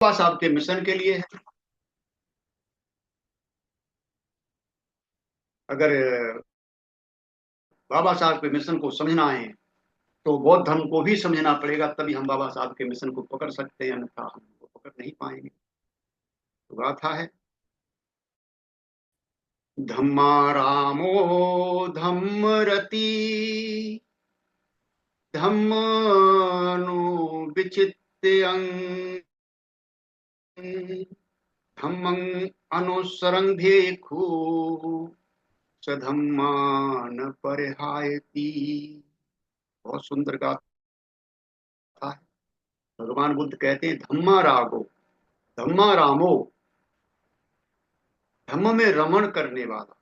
बाबा साहब के मिशन के लिए है। अगर बाबा साहब के मिशन को समझना है तो बौद्ध धर्म को भी समझना पड़ेगा, तभी हम बाबा साहब के मिशन को पकड़ सकते हैं, अन्यथा हम उनको पकड़ नहीं पाएंगे। तो गाथा है, धम्मा रामो धम्मरति धम्मानु विचित्य धम्मं अनुसरं भिक्खु सधम्मान परिहायति। बहुत सुंदर गाथा है। भगवान बुद्ध कहते हैं धम्मा रागो, धम्मा रामो, धम्म में रमण करने वाला,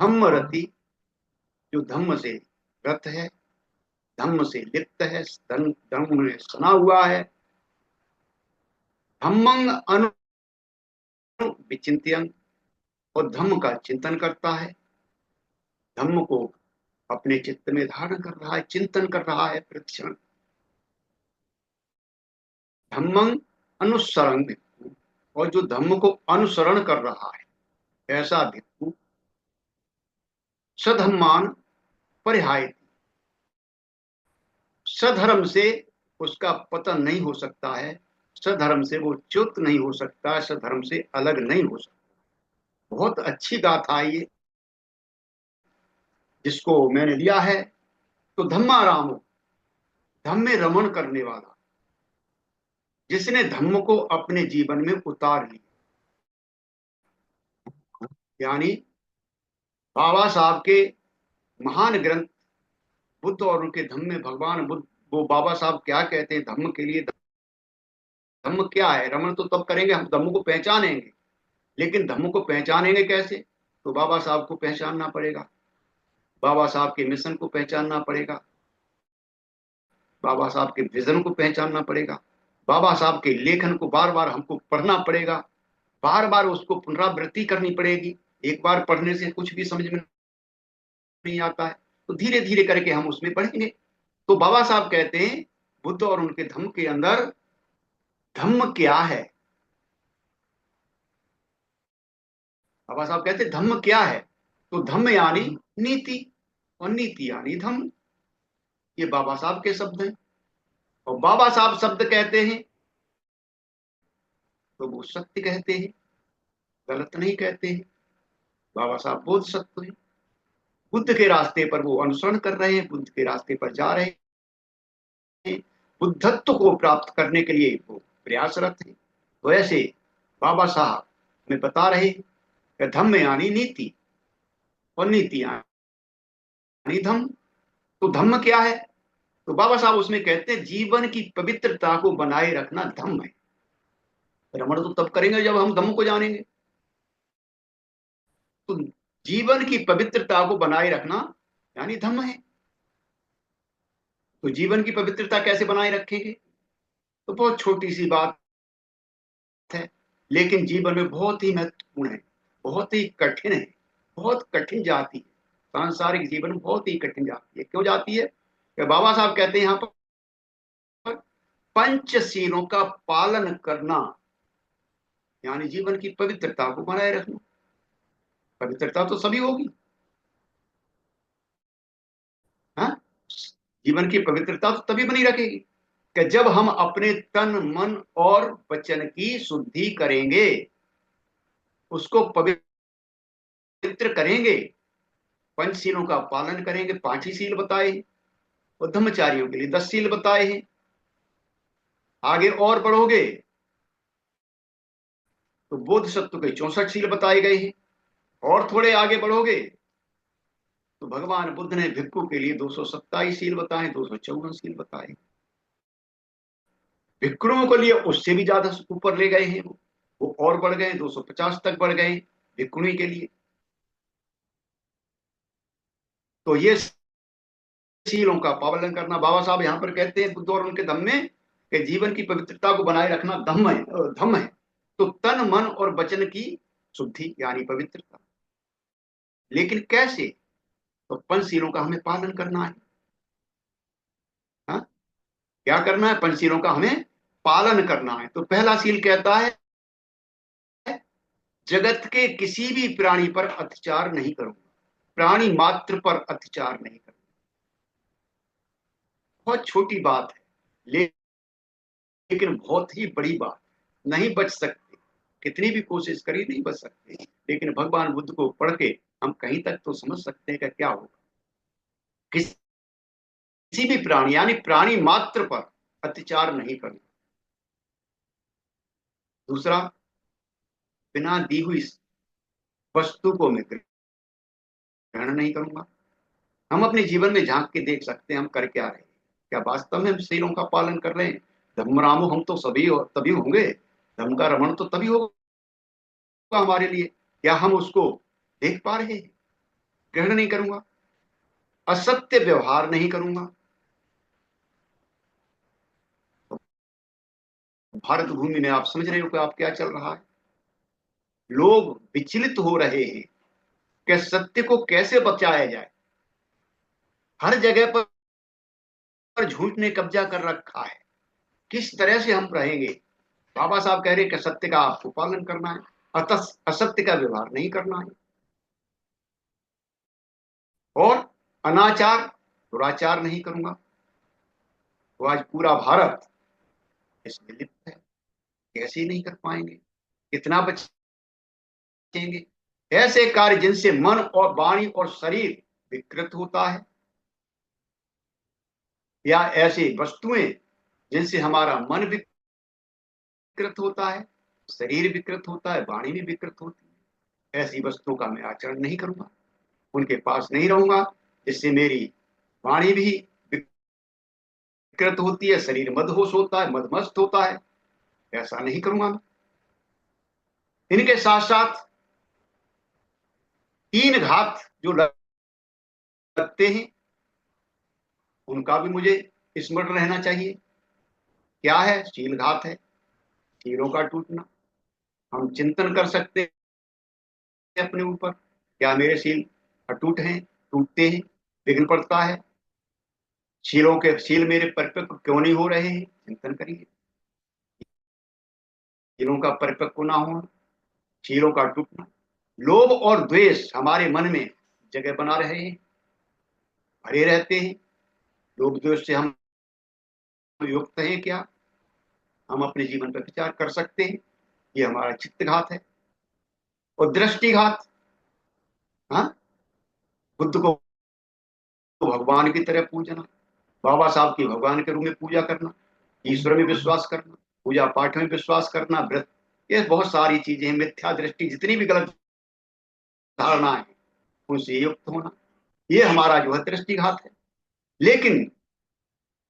धम्म रति, जो धम्म से रत है, धम्म से लिप्त है, धम्म में सना हुआ है, धम्मं अनु विचिंत्यं, और धम्म का चिंतन करता है, धम्म को अपने चित्त में धारण कर रहा है, चिंतन कर रहा है प्रतिक्षण। धम्मं अनुसरण भिक्खु, और जो धम्म को अनुसरण कर रहा है ऐसा भिक्खु सधम्मान परिहाय, सधर्म से उसका पतन नहीं हो सकता है, सधर्म से वो च्युत नहीं हो सकता, सधर्म से अलग नहीं हो सकता। बहुत अच्छी गाथा है ये, जिसको मैंने लिया है। तो धम्मा राम, धम्म में रमण करने वाला, जिसने धम्म को अपने जीवन में उतार लिया, यानी बाबा साहब के महान ग्रंथ बुद्ध और उनके धम्म में भगवान बुद्ध, वो बाबा साहब क्या कहते हैं धम्म के लिए, धम्म क्या है। रमण तो तब करेंगे हम धम्म को पहचानेंगे, लेकिन धम्म को पहचानेंगे कैसे? तो बाबा साहब को पहचानना पड़ेगा, बाबा साहब के मिशन को पहचानना पड़ेगा, बाबा साहब के विजन को पहचानना पड़ेगा, बाबा साहब के लेखन को बार बार हमको पढ़ना पड़ेगा, बार बार उसको पुनरावृत्ति करनी पड़ेगी। एक बार पढ़ने से कुछ भी समझ में नहीं आता है, तो धीरे धीरे करके हम उसमें पढ़ेंगे। तो बाबा साहब कहते हैं बुद्ध और उनके धम्म के अंदर धम्म क्या है। बाबा साहब कहते हैं धम्म क्या है, तो धम्म यानी नीति, और नीति यानी धम्म। ये बाबा साहब के शब्द हैं, और बाबा साहब शब्द कहते हैं तो वो सत्य कहते हैं, गलत नहीं कहते हैं। बाबा साहब बोध सत्य है, बुद्ध के रास्ते पर वो अनुसरण कर रहे हैं, बुद्ध के रास्ते पर जा रहे हैं, बुद्धत्व को प्राप्त करने के लिए वो प्रयासरत है। तो ऐसे बाबा साहब हमें बता रहे कि धम्म यानी नीति, और नीति यानी धम्म। तो धम्म क्या है? तो बाबा साहब उसमें कहते हैं जीवन की पवित्रता को बनाए रखना धम्म है। रमण तो तब करेंगे जब हम धम्म को जानेंगे। तो जीवन की पवित्रता को बनाए रखना यानी धम्म है। तो जीवन की पवित्रता कैसे बनाए रखेंगे? तो बहुत छोटी सी बात है, लेकिन जीवन में बहुत ही महत्वपूर्ण है, बहुत ही कठिन है, बहुत कठिन जाती है। सांसारिक जीवन में बहुत ही कठिन जाती है। क्यों जाती है? कि बाबा साहब कहते हैं यहाँ पर पंचशीलों का पालन करना यानी जीवन की पवित्रता को बनाए रखना। पवित्रता तो सभी होगी, हाँ, जीवन की पवित्रता तो तभी बनी रखेगी कि जब हम अपने तन मन और वचन की शुद्धि करेंगे, उसको पवित्र करेंगे, पंचशीलों का पालन करेंगे। पांच ही शील बताए हैं, और ब्रह्मचारियों के लिए 10 शील बताए हैं। आगे और बढ़ोगे तो बोध सत्व के 64 शील बताए गए हैं। और थोड़े आगे बढ़ोगे तो भगवान बुद्ध ने भिक्खु के लिए 227 शील बताए, 254 शील बताए। भिक्षुओं के लिए उससे भी ज्यादा ऊपर ले गए हैं वो और बढ़ गए, 250 तक बढ़ गए भिक्षुणी के लिए। तो ये शीलों का पालन करना, बाबा साहब यहाँ पर कहते हैं बुद्ध और उनके धम्म में कि जीवन की पवित्रता को बनाए रखना धम्म है, धम्म है। तो तन मन और वचन की शुद्धि यानी पवित्रता, लेकिन कैसे? तो पंचशीलों का हमें पालन करना है, हाँ? क्या करना है? पंचशीलों का हमें पालन करना है। तो पहला सील कहता है जगत के किसी भी प्राणी पर अत्याचार नहीं करूंगा, प्राणी मात्र पर अत्याचार नहीं करूंगा। बहुत छोटी बात है, लेकिन बहुत ही बड़ी बात। नहीं बच सकते, कितनी भी कोशिश करी नहीं बच सकते, लेकिन भगवान बुद्ध को पढ़ के हम कहीं तक तो समझ सकते हैं कि क्या होगा। किसी भी प्राणी यानी प्राणी मात्र पर अत्याचार नहीं करना। दूसरा, बिना दी हुई वस्तु को मैं ग्रहण नहीं करूंगा। हम अपने जीवन में झांक के देख सकते हैं हम कर क्या रहे हैं। क्या वास्तव में हम शीलों का पालन कर रहे हैं? धर्म रामो हम तो सभी तभी होंगे, धर्म का रमण तो तभी होगा हमारे लिए। क्या हम उसको देख पा रहे हैं? ग्रहण नहीं करूंगा, असत्य व्यवहार नहीं करूंगा। भारत भूमि में आप समझ रहे हो कि आप क्या चल रहा है। लोग विचलित हो रहे हैं कि सत्य को कैसे बचाया जाए। हर जगह पर झूठ ने कब्जा कर रखा है। किस तरह से हम रहेंगे? बाबा साहब कह रहे हैं कि सत्य का आपको पालन करना है, अतः असत्य का व्यवहार नहीं करना है। और अनाचार दुराचार नहीं करूंगा। तो आज पूरा भारत इसमें लिप्त है। कैसे नहीं कर पाएंगे? कितना बचेंगे? ऐसे कार्य जिनसे मन और वाणी और शरीर विकृत होता है, या ऐसी वस्तुएं जिनसे हमारा मन विकृत होता है, शरीर विकृत होता है, वाणी भी विकृत होती है, ऐसी वस्तुओं का मैं आचरण नहीं करूंगा, उनके पास नहीं रहूंगा, जिससे मेरी वाणी भी विकृत होती है, शरीर मदहोश होता है, मदमस्त होता है। ऐसा नहीं करूंगा मैं। इनके साथ साथ तीन घात जो लगते हैं उनका भी मुझे स्मरण रहना चाहिए। क्या है? शील घात है, शीलों का टूटना। हम चिंतन कर सकते हैं अपने ऊपर, क्या मेरे शील अटूट हैं, टूटते हैं, विघ्न पड़ता है? शील मेरे परिपक्व क्यों नहीं हो रहे हैं? चिंतन करिए। शीलों का परिपक्व ना होना, शीलों का टूटना, लोभ और द्वेष हमारे मन में जगह बना रहे हैं, भरे रहते हैं। लोभ द्वेष से हम युक्त हैं क्या? हम अपने जीवन पर विचार कर सकते हैं। ये हमारा चित्तघात है। और दृष्टिघात, हाँ, बुद्ध को भगवान की तरह पूजना, बाबा साहब की भगवान के रूप में पूजा करना, ईश्वर में विश्वास करना, पूजा पाठ में विश्वास करना, व्रत, ये बहुत सारी चीजें हैं। मिथ्या दृष्टि, जितनी भी गलत धारणा है उनसे युक्त होना, ये हमारा जो है दृष्टिघात है। लेकिन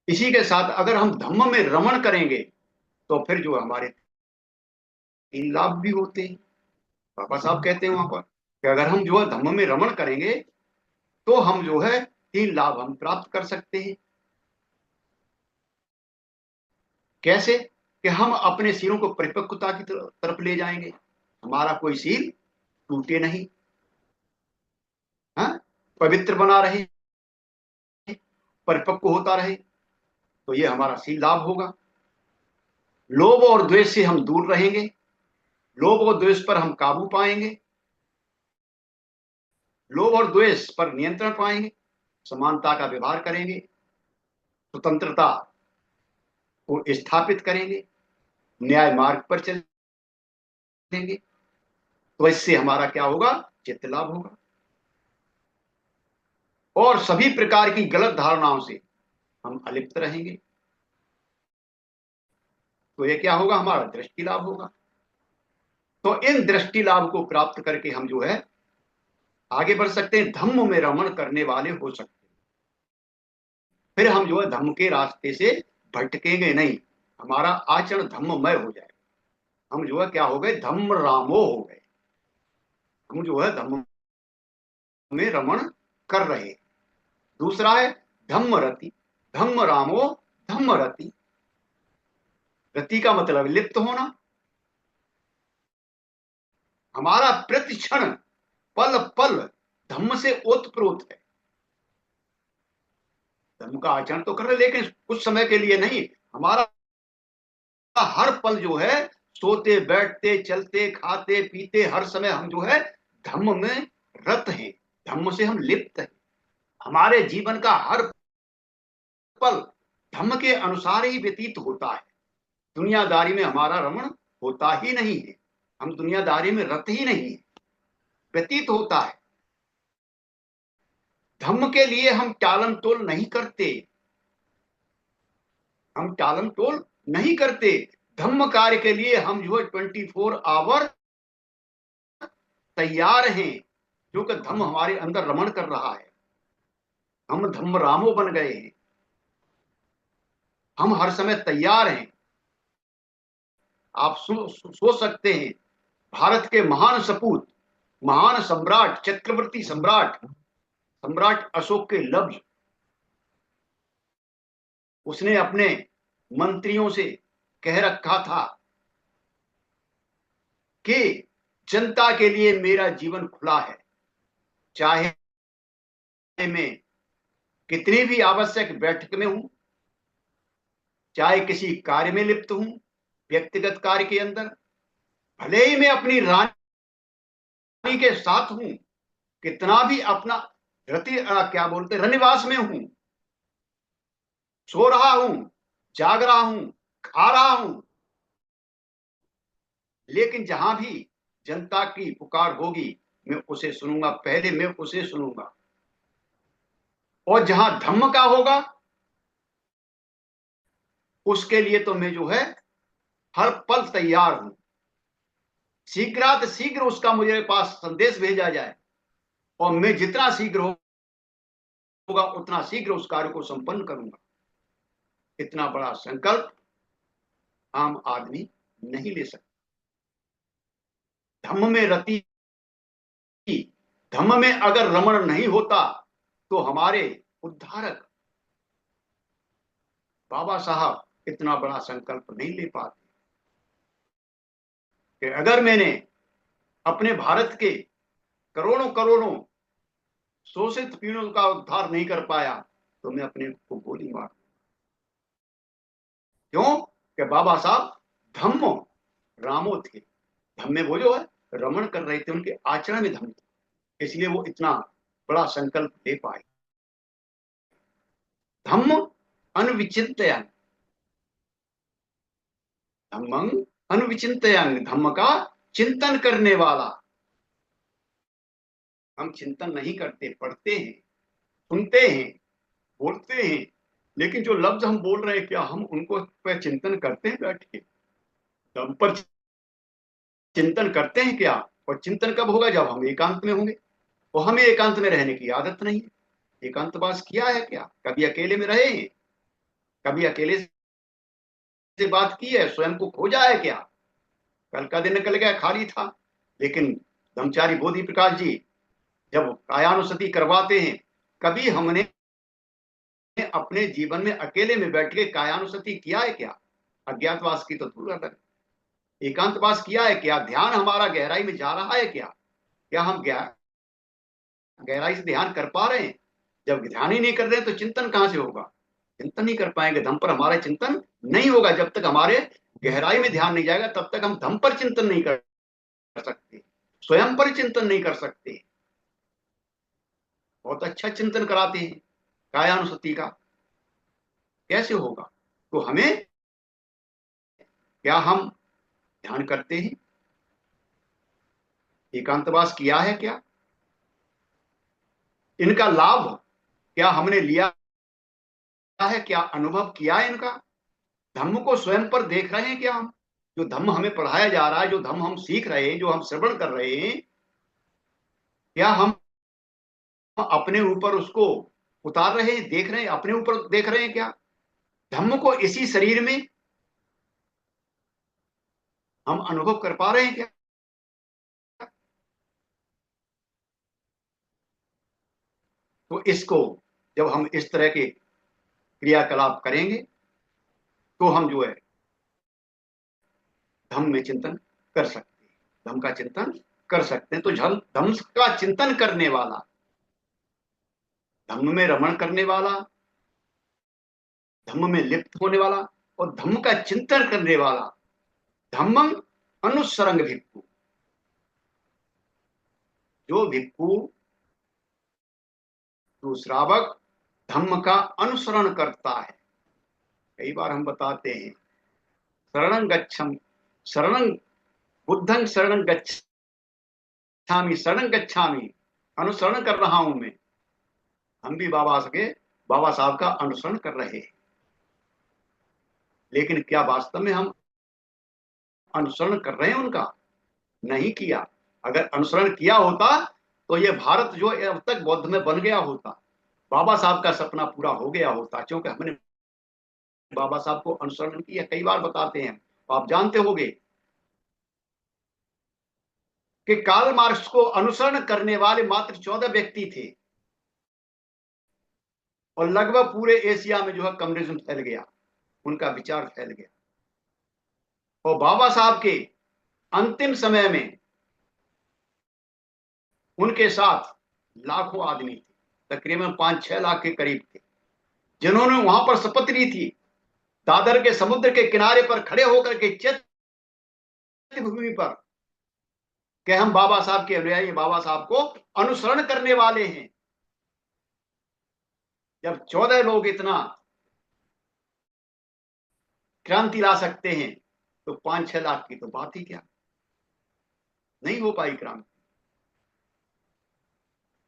इसी के साथ अगर हम धम्म में रमण करेंगे तो फिर जो हमारे तीन लाभ भी होते हैं। बाबा साहब कहते हैं वहां पर कि अगर हम जो है धम्म में रमण करेंगे तो हम जो है तीन लाभ हम प्राप्त कर सकते हैं। कैसे? कि हम अपने शीलों को परिपक्वता की तरफ ले जाएंगे, हमारा कोई शील टूटे नहीं, हाँ, पवित्र बना रहे, परिपक्व होता रहे, तो ये हमारा शील लाभ होगा। लोभ और द्वेष से हम दूर रहेंगे, लोभ और द्वेष पर हम काबू पाएंगे, लोभ और द्वेष पर नियंत्रण पाएंगे, समानता का व्यवहार करेंगे, स्वतंत्रता को स्थापित करेंगे, न्याय मार्ग पर चलेंगे। तो इससे हमारा क्या होगा? चित्त लाभ होगा। और सभी प्रकार की गलत धारणाओं से हम अलिप्त रहेंगे। तो ये क्या होगा? हमारा दृष्टि लाभ होगा। तो इन दृष्टि लाभ को प्राप्त करके हम जो है आगे बढ़ सकते हैं, धम्म में रमण करने वाले हो सकते हैं। फिर हम जो है धम्म के रास्ते से भटकेंगे नहीं, हमारा आचरण धम्ममय हो जाएगा। हम जो है क्या हो गए? धम्म रामो हो गए। हम जो है धम्म में रमण कर रहे हैं। दूसरा है धम्म रति, धम्म रामो धम्म रति। रति का मतलब लिप्त होना। हमारा प्रतिक्षण पल पल धम्म से ओतप्रोत है। धर्म का आचरण तो कर रहे, लेकिन कुछ समय के लिए नहीं। हमारा हर पल जो है, सोते बैठते चलते खाते पीते, हर समय हम जो है धम्म में रत हैं, धम्म से हम लिप्त हैं। हमारे जीवन का हर पल धम्म के अनुसार ही व्यतीत होता है। दुनियादारी में हमारा रमण होता ही नहीं है, हम दुनियादारी में रत ही नहीं है, व्यतीत होता है। धम्म के लिए हम टालम टोल नहीं करते, हम टालम टोल नहीं करते। धम्म कार्य के लिए हम जो है 24 आवर तैयार हैं, क्योंकि धम्म हमारे अंदर रमण कर रहा है। हम धम्म रामो बन गए हैं, हम हर समय तैयार हैं। आप सोच सकते हैं, भारत के महान सपूत, महान सम्राट, चक्रवर्ती सम्राट, सम्राट अशोक के लफ्ज उसने अपने मंत्रियों से कह रखा था कि जनता के लिए मेरा जीवन खुला है, चाहे मैं कितनी भी आवश्यक बैठक में हूं, चाहे किसी कार्य में लिप्त हूं, व्यक्तिगत कार्य के अंदर, भले ही मैं अपनी रानी के साथ हूं, कितना भी अपना क्या बोलते रनिवास में हूं, सो रहा हूं, जाग रहा हूं, खा रहा हूं, लेकिन जहां भी जनता की पुकार होगी मैं उसे सुनूंगा, पहले मैं उसे सुनूंगा। और जहां धम्म का होगा उसके लिए तो मैं जो है हर पल तैयार हूं। शीघ्रात शीघ्र उसका मुझे पास संदेश भेजा जाए, और मैं जितना शीघ्र होगा उतना शीघ्र उस कार्य को संपन्न करूंगा। इतना बड़ा संकल्प आम आदमी नहीं ले सकता। धम्म में रति, धम्म में अगर रमण नहीं होता तो हमारे उद्धारक बाबा साहब इतना बड़ा संकल्प नहीं ले पाते कि अगर मैंने अपने भारत के करोड़ों करोड़ों शोषित पीड़ितों का उद्धार नहीं कर पाया तो मैं अपने को गोली मार। क्यों? कि बाबा साहब धम्म रामो थे, धम्म में वो जो है रमण कर रहे थे, उनके आचरण में धम्म थे, इसलिए वो इतना बड़ा संकल्प ले पाए। धम्म अनुविचिंतयन्, धम्मं अनुविचिंतयन्, धम्म का चिंतन करने वाला। हम चिंतन नहीं करते, पढ़ते हैं, सुनते हैं, बोलते हैं, लेकिन जो लफ्ज हम बोल रहे हैं क्या हम उनको पे चिंतन करते हैं बैठ के? हम पर चिंतन करते हैं क्या? और चिंतन कब होगा? जब हम एकांत में होंगे। और हमें एकांत में रहने की आदत नहीं है। एकांतवास किया है क्या? कभी अकेले में रहे हैं? कभी अकेले से बात की है? स्वयं को खोजा है क्या? कल का दिन निकल गया, खाली था। लेकिन ब्रह्मचारी बोधि प्रकाश जी जब कायानुसति करवाते हैं, कभी हमने अपने जीवन में अकेले में बैठ के कायानुसति किया है क्या? अज्ञातवास की तो दूर अलग, एकांतवास किया है क्या? ध्यान हमारा गहराई में जा रहा है क्या? क्या हम गहराई से ध्यान कर पा रहे हैं? जब ध्यान ही नहीं कर रहे हैं तो चिंतन कहां से होगा? चिंतन नहीं कर पाएंगे, धम पर हमारा चिंतन नहीं होगा। जब तक हमारे गहराई में ध्यान नहीं जाएगा तब तक हम धम पर चिंतन नहीं कर सकते, स्वयं पर चिंतन नहीं कर सकते। बहुत अच्छा चिंतन कराते हैं कायानुसति का, कैसे होगा? तो हमें, क्या हम ध्यान करते हैं? एकांतवास किया है क्या? इनका लाभ क्या हमने लिया है? क्या अनुभव किया है इनका? धम्म को स्वयं पर देख रहे हैं क्या हम? जो धम्म हमें पढ़ाया जा रहा है, जो धम्म हम सीख रहे हैं, जो हम श्रवण कर रहे हैं, क्या हम अपने ऊपर उसको उतार रहे हैं, देख रहे हैं, अपने ऊपर देख रहे हैं क्या? धम्म को इसी शरीर में हम अनुभव कर पा रहे हैं क्या? तो इसको जब हम इस तरह के क्रियाकलाप करेंगे तो हम जो है धम्म में चिंतन कर सकते हैं, धम्म का चिंतन कर सकते हैं। तो धम्म का चिंतन करने वाला, धम्म में रमण करने वाला, धम्म में लिप्त होने वाला और धम्म का चिंतन करने वाला, धम्मं अनुसरंग भिक्खु। जो भिक्खु, जो श्रावक धम्म का अनुसरण करता है। कई बार हम बताते हैं शरणं गच्छम, शरणं बुद्धं शरणं गच्छामि, शरणं गच्छामि, अनुसरण कर रहा हूं मैं। हम भी बाबा साहब का अनुसरण कर रहे हैं, लेकिन क्या वास्तव में हम अनुसरण कर रहे हैं उनका? नहीं किया। अगर अनुसरण किया होता तो ये भारत जो अब तक बौद्ध में बन गया होता, बाबा साहब का सपना पूरा हो गया होता, क्योंकि हमने बाबा साहब को अनुसरण किया। कई बार बताते हैं, तो आप जानते होंगे कि कार्ल मार्क्स को अनुसरण करने वाले मात्र 14 व्यक्ति थे और लगभग पूरे एशिया में जो है कम्युनिज्म फैल गया, उनका विचार फैल गया। और बाबा साहब के अंतिम समय में उनके साथ लाखों आदमी थे, तकरीबन 5-6 लाख के करीब थे, जिन्होंने वहां पर शपथ ली थी, दादर के समुद्र के किनारे पर खड़े होकर के चैत्य भूमि पर, कि हम बाबा साहब के अनुयायी, बाबा साहब को अनुसरण करने वाले हैं। जब 14 लोग इतना क्रांति ला सकते हैं, तो 5-6 लाख की तो बात ही क्या, नहीं हो पाई क्रांति।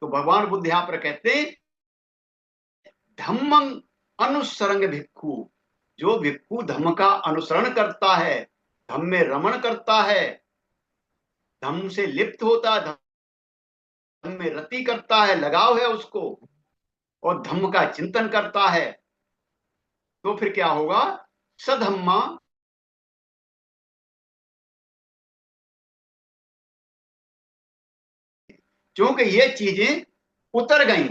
तो भगवान बुद्ध यहां पर कहते हैं धम्मं अनुसरंग भिक्खु। जो भिक्खु धम्म का अनुसरण करता है, धम्म में रमण करता है, धम्म से लिप्त होता है, धम्म में रति करता है, लगाव है उसको, और धम्म का चिंतन करता है, तो फिर क्या होगा? सधम्मा, क्योंकि ये चीजें उतर गई,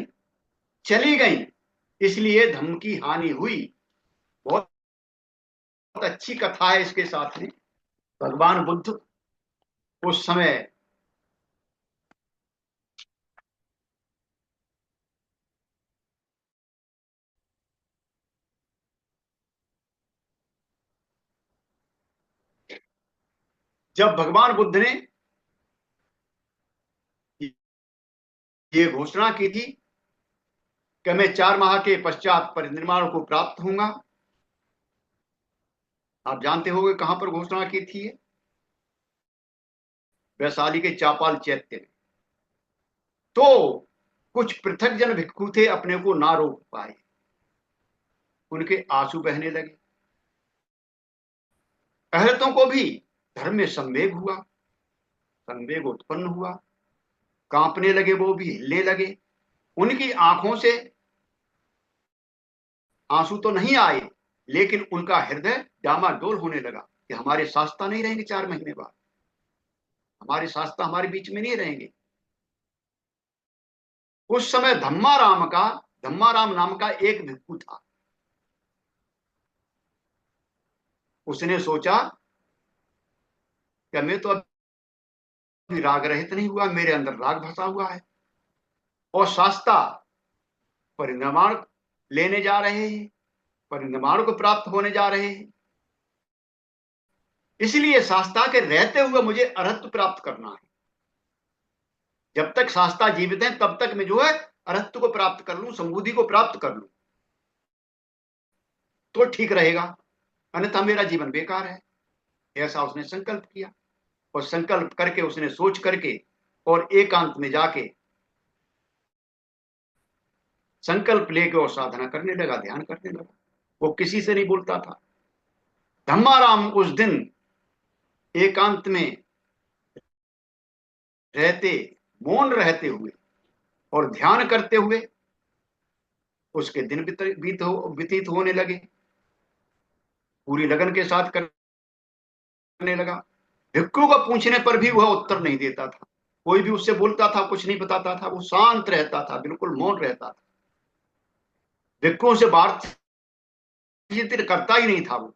चली गई, इसलिए धम्म की हानि हुई। बहुत अच्छी कथा है इसके साथ में। भगवान बुद्ध उस समय जब भगवान बुद्ध ने ये घोषणा की थी कि मैं 4 माह के पश्चात परिनिर्वाण को प्राप्त होऊंगा, आप जानते होंगे कहां पर घोषणा की थी? वैशाली के चापाल चैत्य में। तो कुछ पृथक जन भिक्षु थे, अपने को ना रोक पाए, उनके आंसू बहने लगे। अहरतों को भी धर्म में संवेग हुआ, संवेग उत्पन्न हुआ, कांपने लगे, वो भी हिलने लगे। उनकी आंखों से आंसू तो नहीं आए, लेकिन उनका हृदय डामाडोल होने लगा कि हमारे शास्ता नहीं रहेंगे 4 महीने बाद, हमारे शास्ता हमारे बीच में नहीं रहेंगे। उस समय धम्माराम नाम का एक भिक्षु था। उसने सोचा कि मैं तो अभी राग रहित नहीं हुआ, मेरे अंदर राग भसा हुआ है, और शास्ता परिनिर्वाण लेने जा रहे हैं, परिनिर्वाण को प्राप्त होने जा रहे हैं, इसलिए शास्ता के रहते हुए मुझे अरहत्व प्राप्त करना है। जब तक शास्ता जीवित है तब तक मैं जो है अरहत्व को प्राप्त कर लूं, संबुद्धि को प्राप्त कर लूं, तो ठीक रहेगा, अन्यथा मेरा जीवन बेकार है। ऐसा उसने संकल्प किया, और संकल्प करके उसने सोच करके और एकांत में जाके संकल्प लेके और साधना करने लगा, ध्यान करने लगा। वो किसी से नहीं बोलता था। धम्माराम उस दिन एकांत में रहते, मौन रहते हुए और ध्यान करते हुए उसके दिन व्यतीत होने लगे, पूरी लगन के साथ करने लगा। भिक्षु को पूछने पर भी वह उत्तर नहीं देता था, कोई भी उससे बोलता था कुछ नहीं बताता था, वो शांत रहता था, बिल्कुल मौन रहता था, भिक्षुओं से बातचीत करता ही नहीं था वो।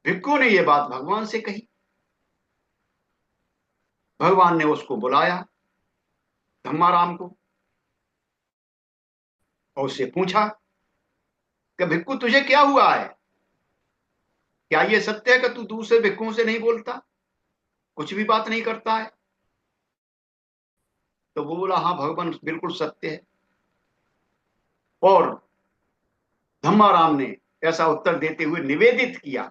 भिक्षु ने यह बात भगवान से कही, भगवान ने उसको बुलाया, धम्माराम को, और उससे पूछा कि भिक्खु तुझे क्या हुआ है, क्या ये सत्य है कि तू दूसरे भिक्खुओं से नहीं बोलता, कुछ भी बात नहीं करता है? तो वो बोला हाँ भगवान बिल्कुल सत्य है। और धम्माराम ने ऐसा उत्तर देते हुए निवेदित किया,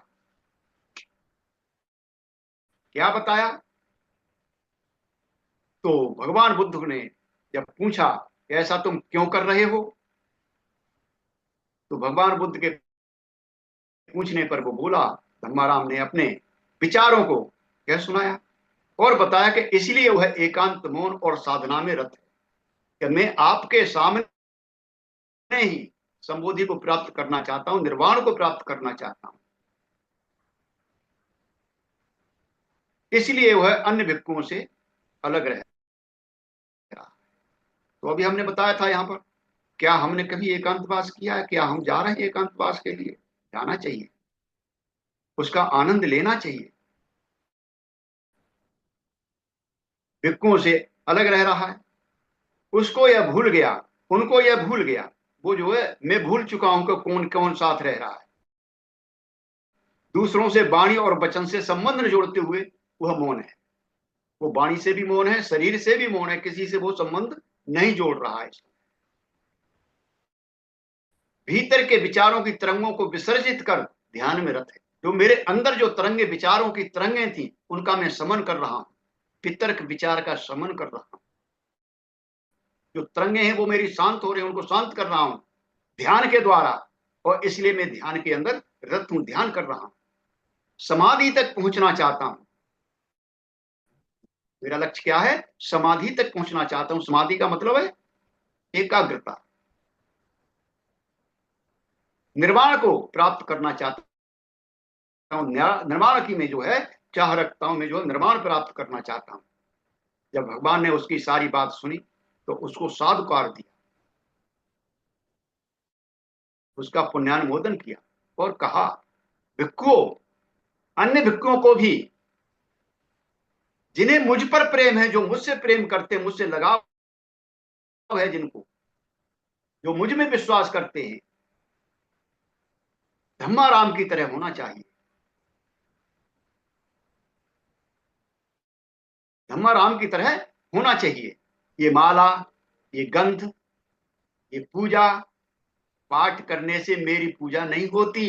क्या बताया? तो भगवान बुद्ध ने जब पूछा कि ऐसा तुम क्यों कर रहे हो, तो भगवान बुद्ध के पूछने पर वो बोला, धम्माराम ने अपने विचारों को कह सुनाया और बताया कि इसलिए वह एकांत मौन और साधना में रत है कि मैं आपके सामने ही संबोधि को प्राप्त करना चाहता हूं, निर्वाण को प्राप्त करना चाहता हूं, इसलिए वह अन्य भिक्षुओं से अलग रह रहा। तो अभी हमने बताया था यहाँ पर, क्या हमने कभी एकांतवास किया है? क्या हम जा रहे हैं एकांतवास के लिए? जाना चाहिए, उसका आनंद लेना चाहिए। भिक्षुओं से अलग रह रहा है, उसको यह भूल गया, उनको यह भूल गया, वो जो है मैं भूल चुका हूं कि कौन कौन साथ रह रहा है। दूसरों से वाणी और वचन से संबंध न जोड़ते हुए वह मौन है। वो वाणी से भी मौन है, शरीर से भी मौन है, किसी से वो संबंध नहीं जोड़ रहा है। भीतर के विचारों की तरंगों को विसर्जित कर ध्यान में रत है। जो मेरे अंदर जो तरंगे, विचारों की तरंगे थी, उनका मैं समन कर रहा हूं, वितर्क विचार का समन कर रहा हूं। जो तरंगे हैं वो मेरी शांत हो रही हैं, उनको शांत कर रहा हूं ध्यान के द्वारा। और इसलिए मैं ध्यान के अंदर रत हूं, ध्यान कर रहा हूं, समाधि तक पहुंचना चाहता हूं। मेरा लक्ष्य क्या है? समाधि तक पहुंचना चाहता हूं। समाधि का मतलब है एकाग्रता। निर्वाण को प्राप्त करना चाहता हूं, निर्वाण की में जो है चाह रखता हूं, मैं जो है निर्वाण प्राप्त करना चाहता हूं। जब भगवान ने उसकी सारी बात सुनी तो उसको साधुकार दिया, उसका पुण्यानुमोदन किया और कहा, भिक्षुओं, अन्य भिक्षुओं को भी, जिन्हें मुझ पर प्रेम है, जो मुझसे प्रेम करते हैं, मुझसे लगाव है, जिनको, जो मुझ में विश्वास करते हैं, धम्माराम की तरह होना चाहिए। धम्माराम की तरह होना चाहिए। ये माला, ये गंध, ये पूजा पाठ करने से मेरी पूजा नहीं होती।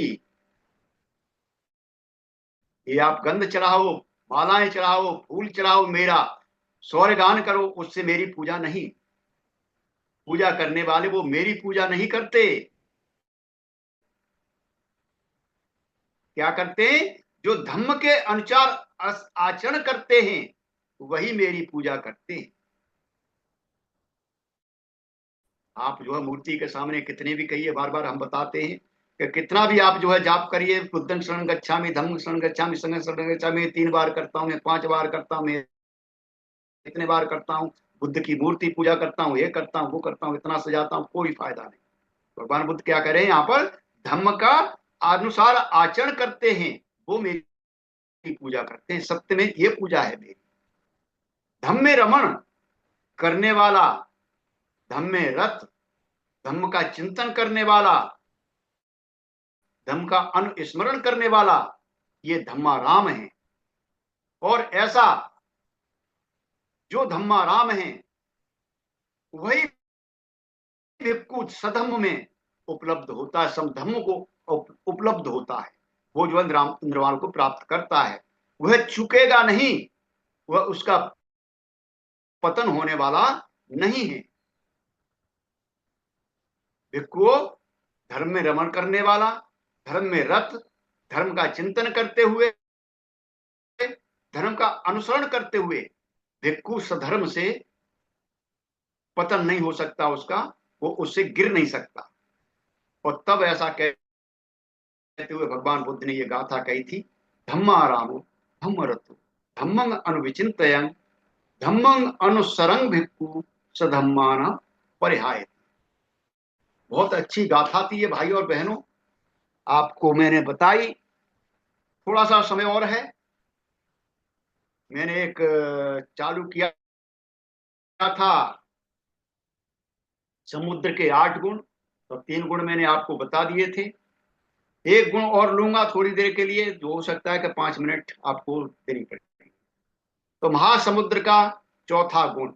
ये आप गंध चढ़ाओ, मालाएं चढ़ाओ, फूल चढ़ाओ, मेरा स्वर्गान करो, उससे मेरी पूजा नहीं। पूजा करने वाले वो मेरी पूजा नहीं करते। क्या करते हैं? जो धम्म के अनुसार आचरण करते हैं, वही मेरी पूजा करते हैं। आप जो है मूर्ति के सामने कितने भी कहिए, बार बार हम बताते हैं कि कितना भी आप जो है जाप करिए, बुद्धं शरणं गच्छामि, धम्मं शरणं गच्छामि, संघं शरणं गच्छामि, 3 बार करता हूँ, मैं 5 बार करता हूँ, मैं इतने बार करता हूँ, बुद्ध की मूर्ति पूजा करता हूँ, ये करता हूँ, वो करता हूँ, इतना सजाता हूँ, कोई फायदा नहीं। भगवान बुद्ध क्या कह रहे हैं यहाँ पर? धम्म का अनुसार आचरण करते हैं, वो मेरी पूजा करते हैं। सत्य में ये पूजा है मेरी। धम्म में रमण करने वाला, धम्म में रत, धम्म का चिंतन करने वाला, धम्म का अनुस्मरण करने वाला, ये धम्मा राम है। और ऐसा जो धम्मा राम है, वही भिक्खु सधम्म में उपलब्ध होता है, समधम्म को उपलब्ध होता है। वो जो है निर्वाण को प्राप्त करता है, वह चुकेगा नहीं, वह उसका पतन होने वाला नहीं है। भिक्खुओं, धर्म में रमण करने वाला, धर्म में रत, धर्म का चिंतन करते हुए, धर्म का अनुसरण करते हुए, भिक्खु सधर्म से पतन नहीं हो सकता उसका, वो उससे गिर नहीं सकता। और तब ऐसा कहते हुए भगवान बुद्ध ने ये गाथा कही थी, धम्मारामो धम्मरतो धम्मं अनुविचिन्तयन् धम्मं अनुसरं भिक्खु सधम्माना परिहाय। बहुत अच्छी गाथा थी ये भाई और बहनों, आपको मैंने बताई। थोड़ा सा समय और है, मैंने एक चालू किया था, समुद्र के 8 गुण। तो 3 गुण मैंने आपको बता दिए थे। एक गुण और लूंगा थोड़ी देर के लिए, जो हो सकता है कि 5 मिनट आपको देनी पड़ेगी। तो महासमुद्र का चौथा गुण,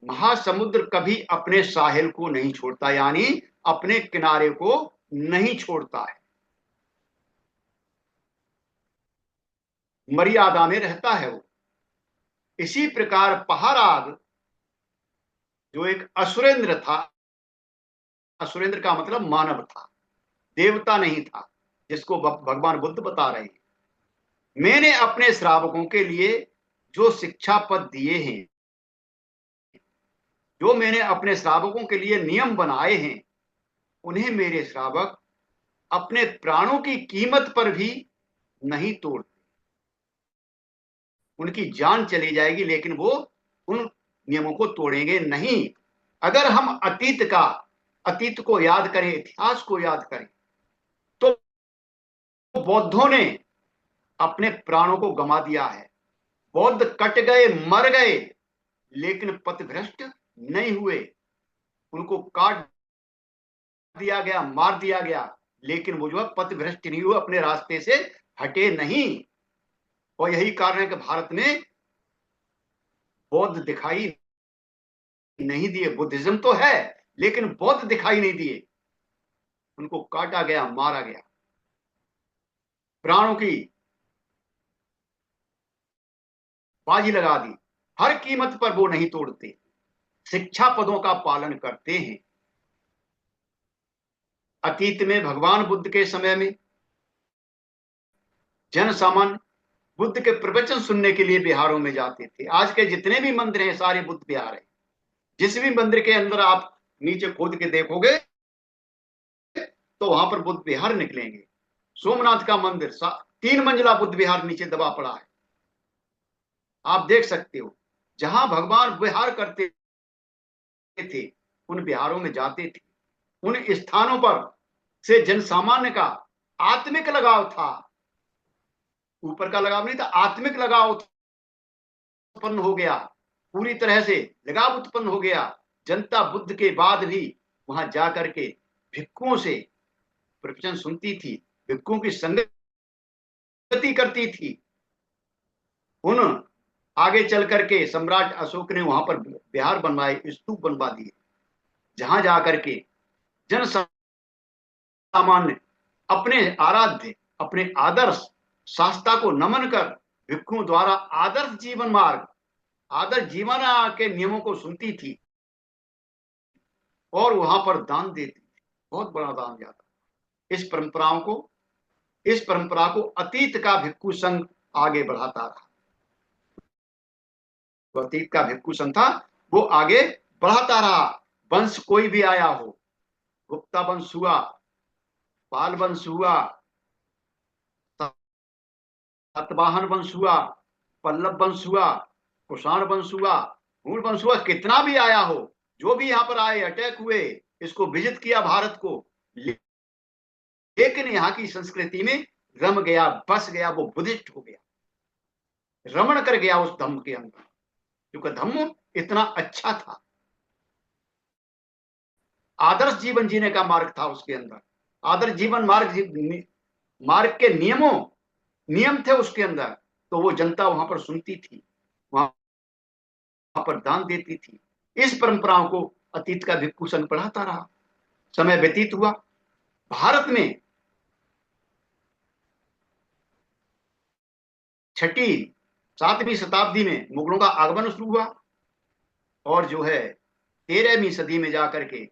महासमुद्र कभी अपने साहिल को नहीं छोड़ता, यानी अपने किनारे को नहीं छोड़ता है, मर्यादा में रहता है वो। इसी प्रकार पहाराग जो एक असुरेंद्र था, असुरेंद्र का मतलब मानव था, देवता नहीं था, जिसको भगवान बुद्ध बता रहे हैं। मैंने अपने श्रावकों के लिए जो शिक्षा पद दिए हैं, जो मैंने अपने श्रावकों के लिए नियम बनाए हैं, उन्हें मेरे श्रावक अपने प्राणों की कीमत पर भी नहीं तोड़ते। उनकी जान चली जाएगी लेकिन वो उन नियमों को तोड़ेंगे नहीं। अगर हम अतीत को याद करें, इतिहास को याद करें, तो बौद्धों ने अपने प्राणों को गंवा दिया है। बौद्ध कट गए, मर गए, लेकिन पथभ्रष्ट नहीं हुए। उनको काट दिया गया, मार दिया गया, लेकिन वो जो है पथभ्रष्ट नहीं हुए, अपने रास्ते से हटे नहीं। और यही कारण है कि भारत में बौद्ध दिखाई नहीं दिए। बुद्धिज्म तो है, लेकिन बौद्ध दिखाई नहीं दिए। उनको काटा गया, मारा गया, प्राणों की बाजी लगा दी। हर कीमत पर वो नहीं तोड़ते, शिक्षा पदों का पालन करते हैं। अतीत में भगवान बुद्ध के समय में जन सामान्य बुद्ध के प्रवचन सुनने के लिए बिहारों में जाते थे। आज के जितने भी मंदिर हैं सारे बुद्ध विहार हैं। जिस भी मंदिर के अंदर आप नीचे खोद के देखोगे तो वहां पर बुद्ध विहार निकलेंगे। सोमनाथ का मंदिर 3 मंजिला बुद्ध विहार नीचे दबा पड़ा है, आप देख सकते हो। जहां भगवान विहार करते थे उन विहारों में जाते थे। उन स्थानों पर से जन सामान्य का आत्मिक लगाव था, ऊपर का लगाव नहीं था, आत्मिक लगाव उत्पन्न हो गया, पूरी तरह से लगाव उत्पन्न हो गया। जनता बुद्ध के बाद भी वहां जाकर के भिक्षुओं से प्रवचन सुनती थी, भिक्षुओं की संगति करती थी। उन आगे चल करके सम्राट अशोक ने वहां पर विहार बनवाए, स्तूप बनवा दिए, जहां जाकर के जन सामान्य अपने आराध्य, अपने आदर्श शास्त्रा को नमन कर भिक्षुओं द्वारा आदर्श जीवन मार्ग, आदर्श जीवन के नियमों को सुनती थी और वहां पर दान देती थी। बहुत बड़ा दान जाता। इस परंपरा को अतीत का भिक्षु संघ आगे बढ़ाता रहा। तो अतीत का भिक्षु संघ था, वो आगे बढ़ाता रहा। वंश कोई भी आया हो, गुप्ता वंश हुआ, पाल वंश हुआ, सातवाहन वंश हुआ, पल्लव वंश हुआ, कुषाण वंश हुआ, मूल वंश हुआ, कितना भी आया हो, जो भी यहाँ पर आए, अटैक हुए, इसको विजिट किया भारत को, लेकिन यहाँ की संस्कृति में रम गया, बस गया, वो बुद्धिस्ट हो गया, रमण कर गया उस धम्म के अंदर, क्योंकि धम्म इतना अच्छा था। आदर्श जीवन जीने का मार्ग था उसके अंदर। आदर्श जीवन मार्ग के नियम थे उसके अंदर। तो वो जनता वहां पर सुनती थी, वहां पर दान देती थी। इस परंपराओं को अतीत का भिक्षु संघ पढ़ाता रहा। समय व्यतीत हुआ, भारत में 7वीं शताब्दी में मुगलों का आगमन शुरू हुआ और जो है 13वीं सदी में जाकर के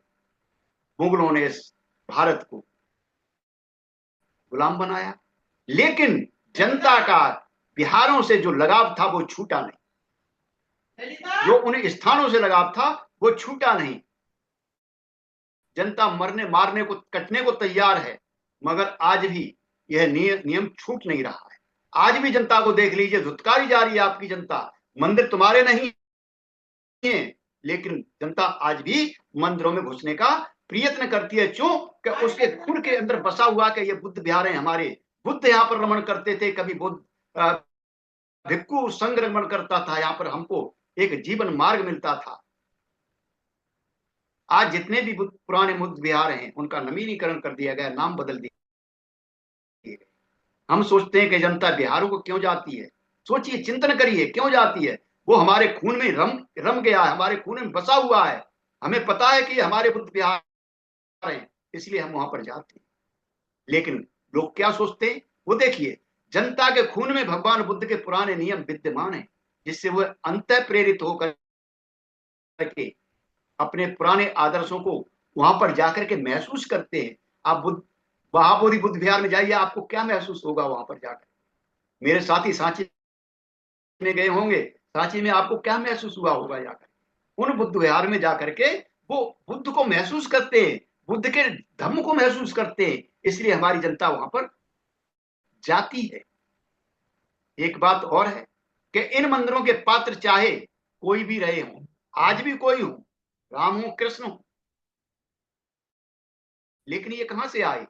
मुगलों ने इस भारत को गुलाम बनाया। लेकिन जनता का बिहारों से जो लगाव था वो छूटा नहीं, जो उन स्थानों से लगाव था वो छूटा नहीं। जनता मरने मारने को कटने को तैयार है, मगर आज भी यह नियम छूट नहीं रहा है। आज भी जनता को देख लीजिए, धुतकारी जा रही है आपकी जनता। मंदिर तुम्हारे नहीं है, लेकिन जनता आज भी मंदिरों में घुसने का प्रयत्न करती है। क्यों? कि उसके खुद के अंदर बसा हुआ कि ये बुद्ध विहार है हमारे, बुद्ध यहाँ पर रमण करते थे, कभी बुद्ध भिक्षु संघ रमण करता था, यहाँ पर हमको एक जीवन मार्ग मिलता था। आज जितने भी पुराने बुद्ध विहार हैं उनका नवीनीकरण कर दिया गया, नाम बदल दिए गए। हम सोचते हैं कि जनता बिहारों को क्यों जाती है। सोचिए, चिंतन करिए, क्यों जाती है। वो हमारे खून में रम रम गया है, हमारे खून में बसा हुआ है। हमें पता है कि हमारे बुद्ध विहार हैं, इसलिए हम वहां पर जाते हैं। लेकिन लोग क्या सोचते हैं, वो देखिए, जनता के खून में भगवान बुद्ध के पुराने नियम विद्यमान हैं, जिससे वो अंत प्रेरित होकर के अपने पुराने आदर्शों को वहां पर जाकर के महसूस करते हैं। आप महाबोधि बुद्ध विहार में जाइए, आपको क्या महसूस होगा वहां पर जाकर। मेरे साथी सांची में गए होंगे, सांची में आपको क्या महसूस हुआ होगा जाकर। उन बुद्ध विहार में जाकर के वो बुद्ध को महसूस करते हैं, बुद्ध के धम्म को महसूस करते हैं, इसलिए हमारी जनता वहां पर जाती है। एक बात और है कि इन मंदिरों के पात्र चाहे कोई भी रहे हों, आज भी कोई हो, राम हो, कृष्ण हो, लेकिन ये कहां से आए?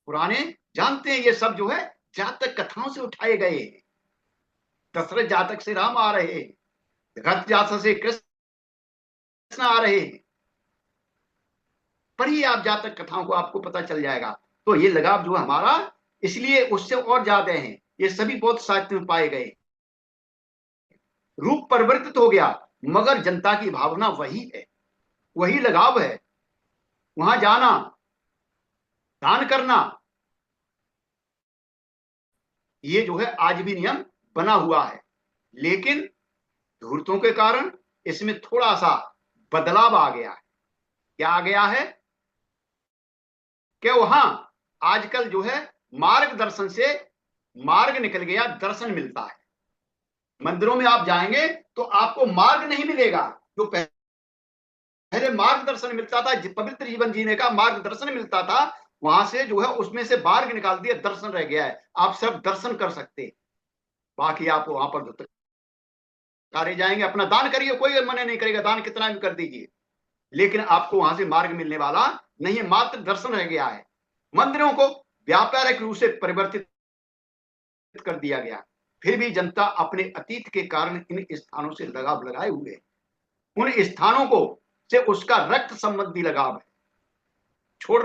पुराने जानते हैं, ये सब जो है जातक कथाओं से उठाए गए हैं। दशरथ जातक से राम आ रहे हैं, रथ जातक से कृष्ण आ रहे हैं। पढ़िए आप जातक कथाओं को, आपको पता चल जाएगा। तो ये लगाव जो है हमारा, इसलिए उससे और ज्यादा है। ये सभी बौद्ध साहित्य में पाए गए। रूप परिवर्तित हो गया, मगर जनता की भावना वही है, वही लगाव है। वहां जाना, दान करना, ये जो है आज भी नियम बना हुआ है। लेकिन धूर्तों के कारण इसमें थोड़ा सा बदलाव आ गया है। क्या आ गया है कि वहां आजकल जो है मार्गदर्शन से मार्ग निकल गया, दर्शन मिलता है। मंदिरों में आप जाएंगे तो आपको मार्ग नहीं मिलेगा। जो पहले मार्गदर्शन मिलता था, पवित्र जीवन जीने का मार्गदर्शन मिलता था, वहां से जो है उसमें से मार्ग निकाल दिया, दर्शन रह गया है। आप सिर्फ दर्शन कर सकते, बाकी आप वहां पर धुतकारे जाएंगे। अपना दान करिए, कोई मना नहीं करेगा, दान कितना भी कर दीजिए, लेकिन आपको वहां से मार्ग मिलने वाला नहीं है, मात्र दर्शन रह गया है। मंदिरों को व्यापारिक रूप से परिवर्तित कर दिया गया, फिर भी जनता अपने अतीत के कारण इन स्थानों से लगाव लगाए हुए है। उन स्थानों को से उसका रक्त संबंधी लगाव है, छोड़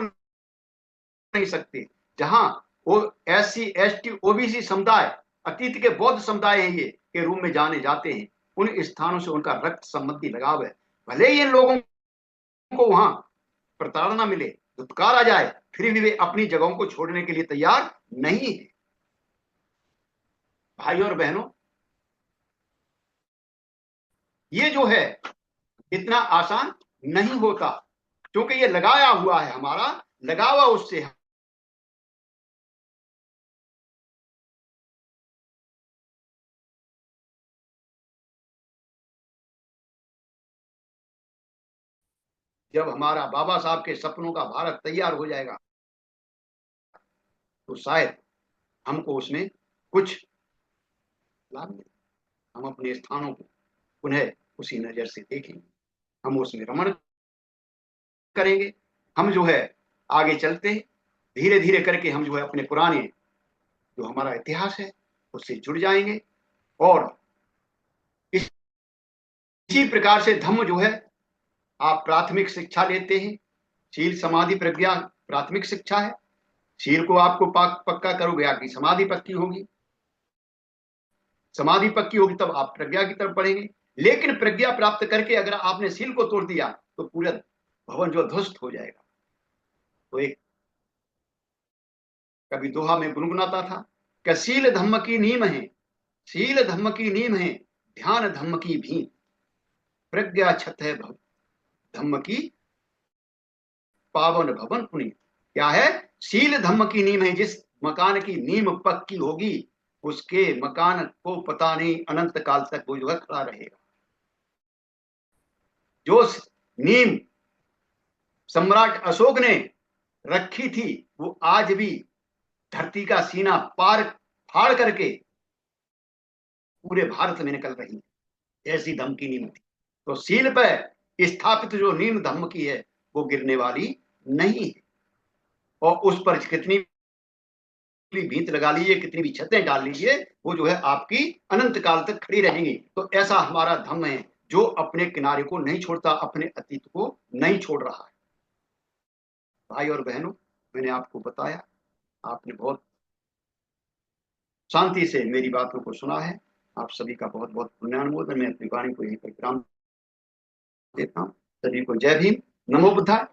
नहीं सकते। जहां वो SC ST OBC समुदाय, अतीत के बौद्ध समुदाय हैं, ये के रूप में जाने जाते हैं, उन स्थानों से उनका रक्त संबंधी लगाव है। भले ही इन लोगों को वहां प्रताड़ना मिले, धुतकार आ जाए, फिर भी वे अपनी जगहों को छोड़ने के लिए तैयार नहीं है। भाई और बहनों, ये जो है इतना आसान नहीं होता, क्योंकि ये लगाया हुआ है, हमारा लगावा उससे। जब हमारा बाबा साहब के सपनों का भारत तैयार हो जाएगा, तो शायद हमको उसमें कुछ लाभ मिले। हम अपने स्थानों को पुनः उसी नजर से देखेंगे, हम उसमें रमण करेंगे। हम जो है आगे चलते हैं, धीरे धीरे करके हम जो है अपने पुराने जो हमारा इतिहास है उससे जुड़ जाएंगे। और इसी प्रकार से धम्म जो है, आप प्राथमिक शिक्षा लेते हैं, शील समाधि प्रज्ञा प्राथमिक शिक्षा है। शील को आपको पक्का करोगे, आपकी समाधि पक्की होगी, समाधि पक्की होगी तब आप प्रज्ञा की तरफ बढ़ेंगे। लेकिन प्रज्ञा प्राप्त करके अगर आपने शील को तोड़ दिया तो पूरा भवन जो ध्वस्त हो जाएगा। तो एक कभी दोहा में गुनगुनाता था कि शील धम्म की नीम है, शील धम्म की नीम है, ध्यान धम्म की भी, प्रज्ञा छत है धम्म की, पावन भवन पुनीत। क्या है? शील धम्म की नीम है। जिस मकान की नीम पक्की होगी, उसके मकान को पता नहीं अनंत काल तक वो जो है खड़ा रहेगा। जो नीम सम्राट अशोक ने रखी थी, वो आज भी धरती का सीना पार फाड़ करके पूरे भारत में निकल रही है। ऐसी धम्म की नीम थी। तो शील पर स्थापित जो नीम धम्म की है, वो गिरने वाली नहीं है। और उस पर कितनी भी भीत लगा लीजिए, कितनी भी छतें डाल लीजिए, वो जो है आपकी अनंत काल तक खड़ी रहेंगी। तो ऐसा हमारा धम्म है, जो अपने किनारे को नहीं छोड़ता, अपने अतीत को नहीं छोड़ रहा है। भाई और बहनों, मैंने आपको बताया, आपने बहुत शांति से मेरी बातों को सुना है। आप सभी का बहुत बहुत पुण्यानुमोदन। मैं अपनी वाणी को यहीं पर विराम देता हूँ। सभी को जय भीम, नमो बुद्धाय।